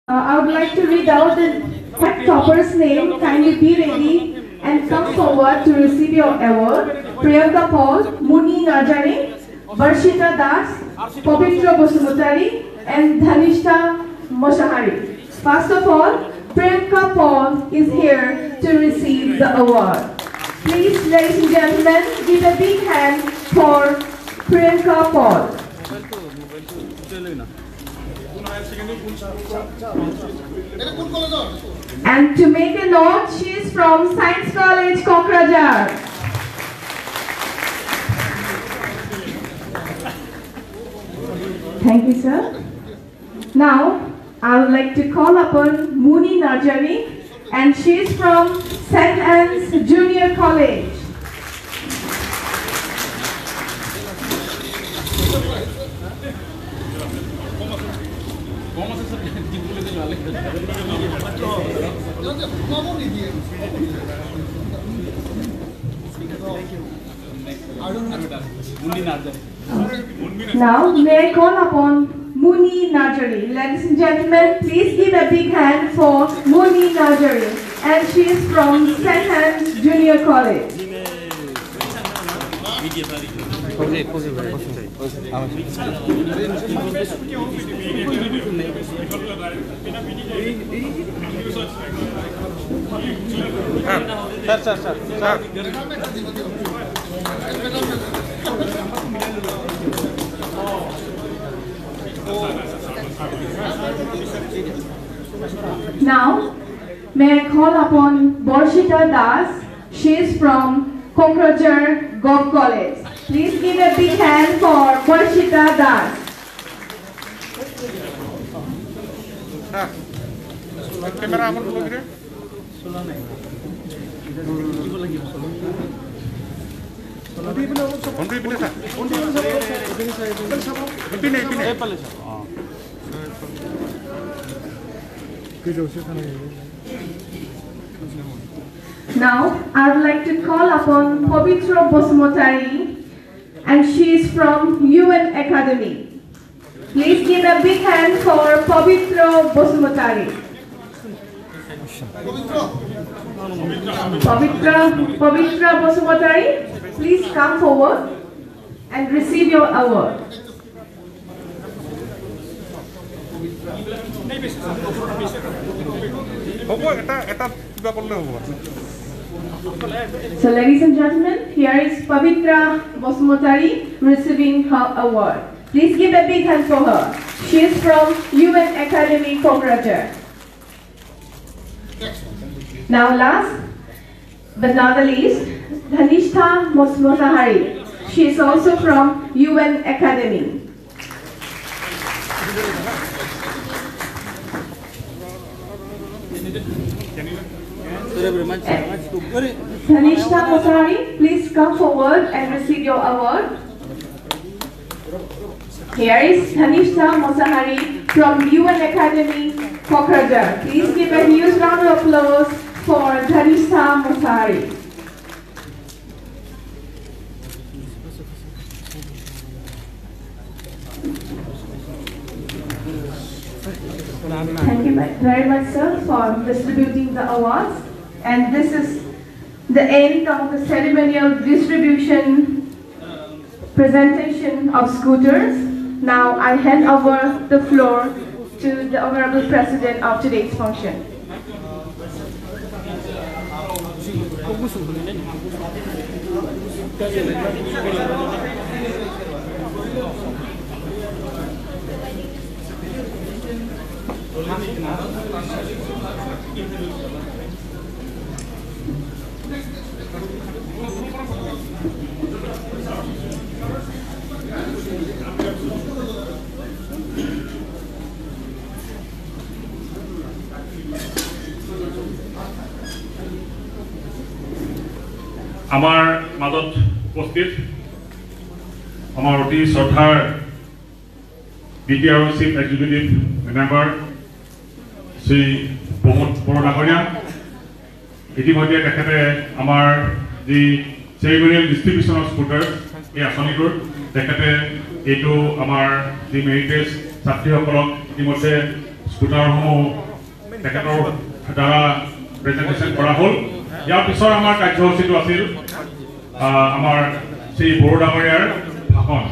I would like to read out the topper's name. Kindly be ready and come forward to receive your award. Priyanka Paul, Muni Narjani, Varshita Das, Pavitra Bosumutari, and Dhanishta Moshahari. First of all, Priyanka Paul is here to receive the award. Please, ladies and gentlemen, give a big hand for Priyanka Paul. And to make a note, she is from Science College, Kokrajhar. Thank you, sir. Now, I would like to call upon Muni Narjani, and she is from St. Anne's Junior College. Now, may I call upon Muni Narjari. Ladies and gentlemen, please give a big hand for Muni Narjari. And she is from St. Anne's Junior College. Now, may I call upon Varshita Das. She is from Kokrajhar Golf College. Please give a big hand for Varshita Das. Now, I would like to call upon Pavitra Bosumutari, and she is from UN Academy. Please give a big hand for Pavitra Bosumutari. Pavitra Bosumutari, please come forward and receive your award. So, ladies and gentlemen, here is Pavitra Bosumutari receiving her award. Please give a big hand for her. She is from UN Academy, Kokrajhar. Now, last but not the least, Dhanishta Moshahari. She is also from UN Academy. Dhanishta Moshahari, please come forward and receive your award. Here is Dhanishta Moshahari from UN Academy, Kokrajhar. Please give a huge round of applause for Dhanishta Moshahari. Thank you very much, sir, for distributing the awards. And this is the end of the ceremonial distribution presentation of scooters. Now I hand over the floor to the Honorable President of today's function. আমার মাজত উপস্থিত আমার অতি শ্ৰদ্ধাৰ দ্বিতীয় chief executive member Shri Pramod Bordangoriya ইতিমধ্যে তেখেতে আমাৰ যি চেৰিমনিয়েল ডিষ্ট্ৰিবিউশ্যন অফ স্কুটাৰ এই আঁচনিটোৰ তেখেতে এইটো আমাৰ যি মেৰিটেজ ছাত্ৰীসকলক ইতিমধ্যে স্কুটাৰসমূহ তেখেতৰ দ্বাৰা প্ৰেজেণ্টেশ্যন কৰা হ'ল। ইয়াৰ পিছত আমাৰ কাৰ্যসূচীটো আছিল আমাৰ শ্ৰী বড়ো ডাঙৰীয়াৰ ভাষণ।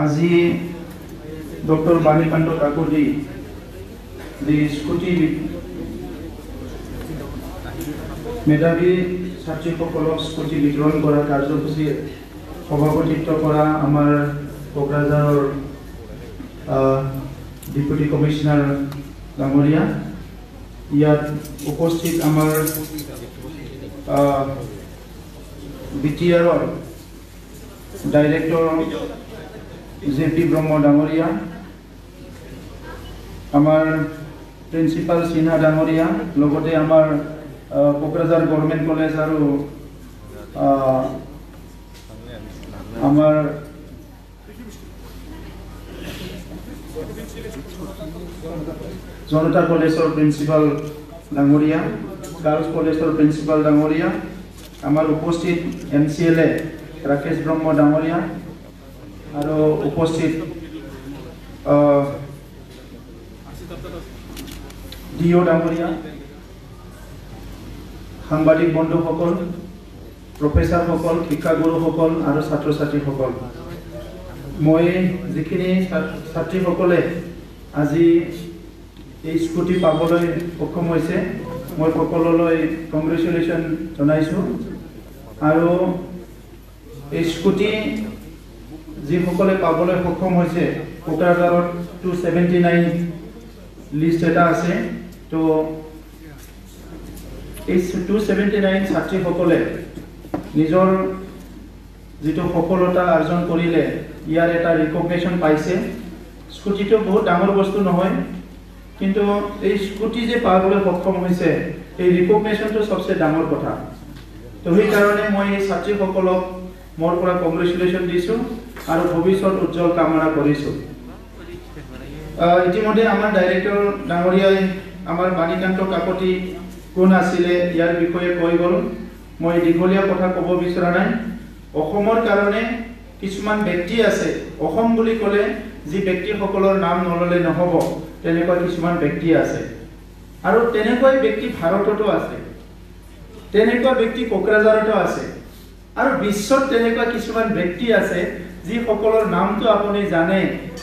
আজি ডক্টৰ বাণীকান্ত কাকতি যে স্কুটি মেধাবী ছাত্ৰীসকলক স্কুটি বিতৰণ কৰা কাৰ্যসূচী সভাপতিত্ব কৰা আমাৰ কোকৰাঝাৰৰ ডিপুটি কমিশনাৰ ডাঙৰীয়া, ইয়াত উপস্থিত আমাৰ বিটিআৰৰ ডাইৰেক্টৰ জেপি ব্ৰহ্ম ডাঙৰীয়া, আমাৰ প্ৰিন্সিপাল সিনহা ডাঙৰীয়া, লগতে আমাৰ কোকৰাঝাৰ গভৰ্নমেন্ট কলেজ আৰ আমাৰ জনতা কলেজেৰ প্ৰিন্সিপাল ডাঙৰীয়া, গাৰ্লস কলেজেৰ প্ৰিন্সিপাল ডাঙৰীয়া, আমাৰ উপস্থিত MCLA ৰাকেশ ব্ৰহ্ম ডাঙৰীয়া আৰ উপস্থিত ডিও ডাঙৰীয়া, সাংবাদিক বন্ধুসকল, প্ৰফেচাৰসকল, শিক্ষাগুৰুসকল আৰু ছাত্ৰ ছাত্ৰীসকল, মই যিখিনি ছাত্ৰীসকলে আজি এই স্কুটি পাবলৈ সক্ষম হৈছে মই সকলোলৈ কংগ্ৰেচুলেশ্যন জনাইছোঁ। আৰু এই স্কুটি যিসকলে পাবলৈ সক্ষম হৈছে কোকৰাঝাৰত 279 লিষ্ট এটা আছে। তো এই 279 ছাত্ৰীসকলে নিজৰ যিটো সফলতা অৰ্জন কৰিলে ইয়াৰ এটা ৰিকগনিশ্যন পাইছে। স্কুটিটো বহুত ডাঙৰ বস্তু নহয়, কিন্তু এই স্কুটি যে পাবলৈ সক্ষম হৈছে এই ৰিকগনিশ্যনটো সবচে ডাঙৰ কথা। তো সেইকাৰণে মই এই ছাত্ৰীসকলক মোৰ পৰা কংগ্ৰেচুলেশ্যন দিছোঁ আৰু ভৱিষ্যত উজ্জ্বল কামনা কৰিছোঁ। ইতিমধ্যে আমাৰ ডাইৰেক্টৰ ডাঙৰীয়াই আমাৰ বাণীকান্ত কাকতি কোন আছিলে ইয়াৰ বিষয়ে কৈ গ'ল। মই দীঘলীয়া কথা ক'ব বিচৰা নাই। অসমৰ কাৰণে কিছুমান ব্যক্তি আছে, অসম বুলি ক'লে যি ব্যক্তিসকলৰ নাম নললে নহ'ব তেনেকুৱা কিছুমান ব্যক্তি আছে, আৰু তেনেকুৱা ব্যক্তি ভাৰততো আছে, তেনেকুৱা ব্যক্তি কোকৰাঝাৰতো আছে, আৰু বিশ্বত তেনেকুৱা কিছুমান ব্যক্তি আছে যিসকলৰ নামটো আপুনি জানে,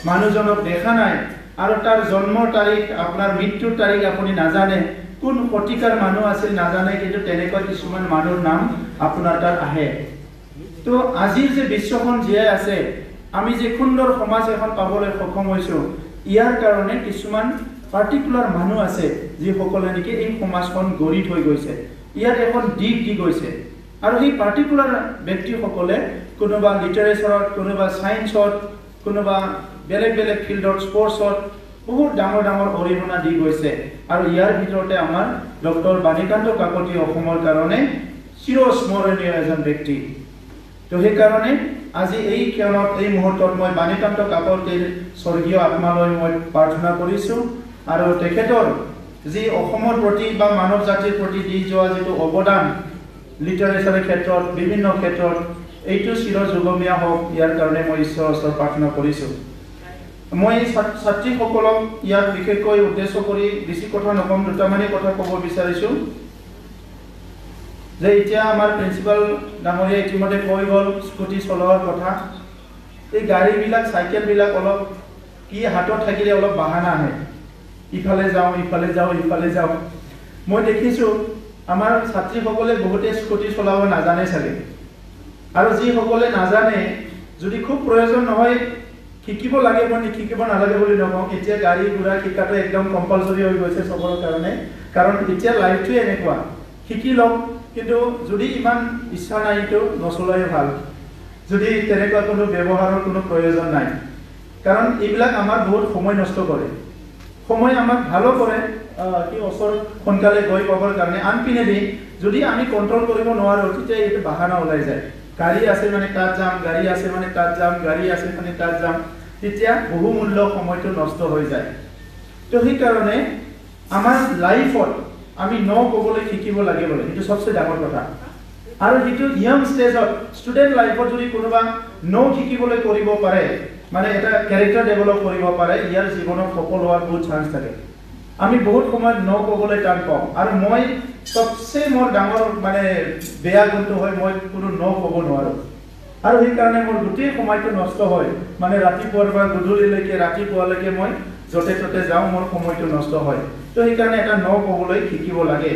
মানুহজনক দেখা নাই আৰু তাৰ জন্মৰ তাৰিখ আপোনাৰ মৃত্যুৰ তাৰিখ আপুনি নাজানে, কোন শতিকাৰ মানুহ আছিল নাজানে, কিন্তু তেনেকুৱা কিছুমান মানুহৰ নাম আপোনাৰ তাত আহে। তো আজিৰ যে বিশ্বখন জীয়াই আছে, আমি যে সুন্দৰ সমাজ এখন পাবলৈ সক্ষম হৈছোঁ, ইয়াৰ কাৰণে কিছুমান পাৰ্টিকুলাৰ মানুহ আছে যিসকলে নেকি এই সমাজখন গঢ়ি থৈ গৈছে, ইয়াত এখন দিশ দি গৈছে। আৰু সেই পাৰ্টিকুলাৰ ব্যক্তিসকলে কোনোবা লিটাৰেচাৰত, কোনোবা ছায়েন্সত, কোনোবা বেলেগ বেলেগ ফিল্ডত, স্পৰ্টছত বহুত ডাঙৰ ডাঙৰ অৰিহণা দি গৈছে। আৰু ইয়াৰ ভিতৰতে আমাৰ ডক্টৰ বাণীকান্ত কাকতি অসমৰ কাৰণে চিৰস্মৰণীয় এজন ব্যক্তি। তো সেইকাৰণে আজি এই ক্ষণত এই মুহূৰ্তত মই বাণীকান্ত কাকতিৰ স্বৰ্গীয় আত্মালৈ মই প্ৰাৰ্থনা কৰিছোঁ, আৰু তেখেতৰ যি অসমৰ প্ৰতি বা মানৱ জাতিৰ প্ৰতি দি যোৱা যিটো অৱদান লিটাৰেচাৰৰ ক্ষেত্ৰত, বিভিন্ন ক্ষেত্ৰত, এইটো চিৰযুগমীয়া হওক, ইয়াৰ কাৰণে মই ঈশ্বৰৰ ওচৰত প্ৰাৰ্থনা কৰিছোঁ। মই ছাত্ৰীসকলক ইয়াত বিশেষকৈ উদ্দেশ্য কৰি বেছি কথা নকম, দুটামানেই কথা ক'ব বিচাৰিছোঁ। যে এতিয়া আমাৰ প্ৰিন্সিপাল ডাঙৰীয়া ইতিমধ্যে কৈ গ'ল স্কুটি চলোৱাৰ কথা। এই গাড়ীবিলাক, চাইকেলবিলাক অলপ কি হাতত থাকিলে অলপ বাহানা আহে, ইফালে যাওঁ ইফালে যাওঁ ইফালে যাওঁ। মই দেখিছোঁ আমাৰ ছাত্ৰীসকলে বহুতে স্কুটি চলাব নাজানে চাগে, আৰু যিসকলে নাজানে যদি খুব প্ৰয়োজন নহয় শিকিব লাগে, মই শিকিব নালাগে বুলি নকওঁ। এতিয়া গাড়ী ঘোঁৰা শিকাটো একদম কম্পালচৰি হৈ গৈছে চবৰ কাৰণে, কাৰণ এতিয়া লাইফটোৱে এনেকুৱা, শিকি লওক, কিন্তু যদি ইমান ইচ্ছা নাই তো নচলাই ভাল, যদি তেনেকুৱা কোনো ব্যৱহাৰৰ কোনো প্ৰয়োজন নাই। কাৰণ এইবিলাক আমাৰ বহুত সময় নষ্ট কৰে, সময় আমাক ভালো কৰে কি ওচৰ সোনকালে গৈ পাবৰ কাৰণে। আনপিনেদি যদি আমি কণ্ট্ৰল কৰিব নোৱাৰোঁ তেতিয়া এইটো বাহানা ওলাই যায়, গাড়ী আছে মানে তাত যাম, গাড়ী আছে মানে তাত যাম, গাড়ী আছে মানে তাত যাম, তেতিয়া বহুমূল্য সময়টো নষ্ট হৈ যায়। তো সেইকাৰণে আমাৰ লাইফত আমি ন ক'বলৈ শিকিব লাগে বলে এটো সবচেয়ে ডাঙৰ কথা আৰু যেটো ইয়ং ষ্টেজত ষ্টুডেন্ট লাইফত যদি কোনোবা ন শিকিবলৈ কৰিব পাৰে মানে এটা ক্যাৰেক্টাৰ ডেভেলপ কৰিব পাৰে ইয়াৰ জীৱনত সফল হোৱাৰ বহুত চান্স থাকে আমি বহুত সময় ন ক'বলৈ টান পাওঁ আৰু মই সবচেয়ে মোৰ ডাঙৰ মানে বেয়া গুণটো হয় মই কোনো ন ক'ব নোৱাৰো আৰু এই কাৰণে মোৰ গোটেই সময়টো নষ্ট হয় মানে ৰাতিপুৱাৰ পৰা গধূলিলৈকে ৰাতিপুৱালৈকে মই যতে ততে যাওঁ মোৰ সময়টো নষ্ট হয় তো এই কাৰণে এটা ন ক'বলৈ শিকিব লাগে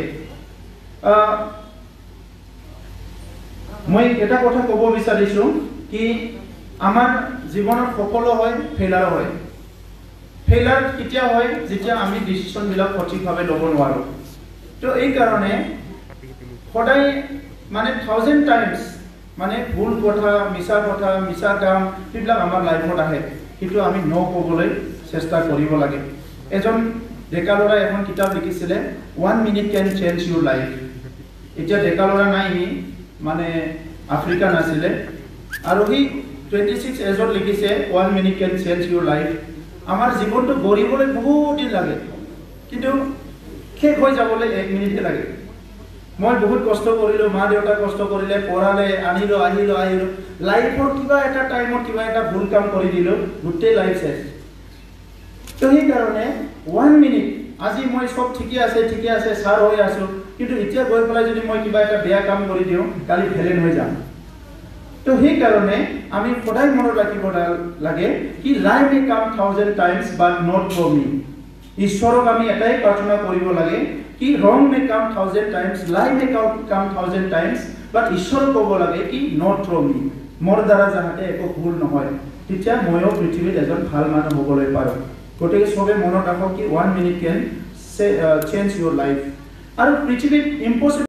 মই এটা কথা ক'ব বিচাৰিছো কি আমাৰ জীৱনত সফল হয় ফেইলাৰ হয় ফেইলাৰ কেতিয়া হয় যেতিয়া আমি ডিসিশন বিলাক সঠিকভাৱে ল'ব নোৱাৰো তো এই কাৰণে সদায় মানে 1000 টাইমছ মানে ভুল কথা মিছা কাম এইবিলাক আমাৰ লাইফত আহে কিন্তু আমি ন ক'বলৈ চেষ্টা কৰিব লাগে এজন ডেকা ল'ৰা এখন কিতাপ লিখিছিলে 1 minute can change Euro life এতিয়া ডেকা ল'ৰা নাই মানে আফ্ৰিকান আছিলে আৰু হি 26 এজত লিখিছে 1 minute can change Euro life আমাৰ জীৱনটো গঢ়িবলৈ বহুত দিন লাগে কিন্তু শেষ হৈ যাবলৈ 1 মিনিটে লাগে মই বহুত কষ্ট কৰিলো মা দেউতা কষ্ট কৰিলে পঢ়ালে আনিলো আহিলো লাইফৰ কিবা এটা টাইমত কিবা এটা ভুল কাম কৰি দিলো গোটেই লাইফ শেষ তো এই কাৰণে 1 মিনিট আজি মই সব ঠিকে আছে সাৰ হৈ আছো কিন্তু এতিয়া গৈ পেলাই যদি মই কিবা এটা বেয়া কাম কৰি দিও কালি ফেলেন হৈ যাম তো সেই কাৰণে আমি সদায় মনত ৰাখিব লাগে কি লাইফ মে কাম 1000 টাইমছ বাট নট ফৰ মি ঈশ্বৰক আমি এটাই প্ৰাৰ্থনা কৰিব লাগে কি wrong may come 1000 times lie may come 1000 times but ঈশ্বৰ ক'ব লাগে কি not from me মোৰ দ্বাৰা যাতে একো ভুল নহয় তেতিয়া ময়ো পৃথিৱীত এজন ভাল মানুহ হ'বলৈ পাৰো গতিকে সবে মনত ৰাখক কি 1 minute can change your life আৰু পৃথিৱীত impossible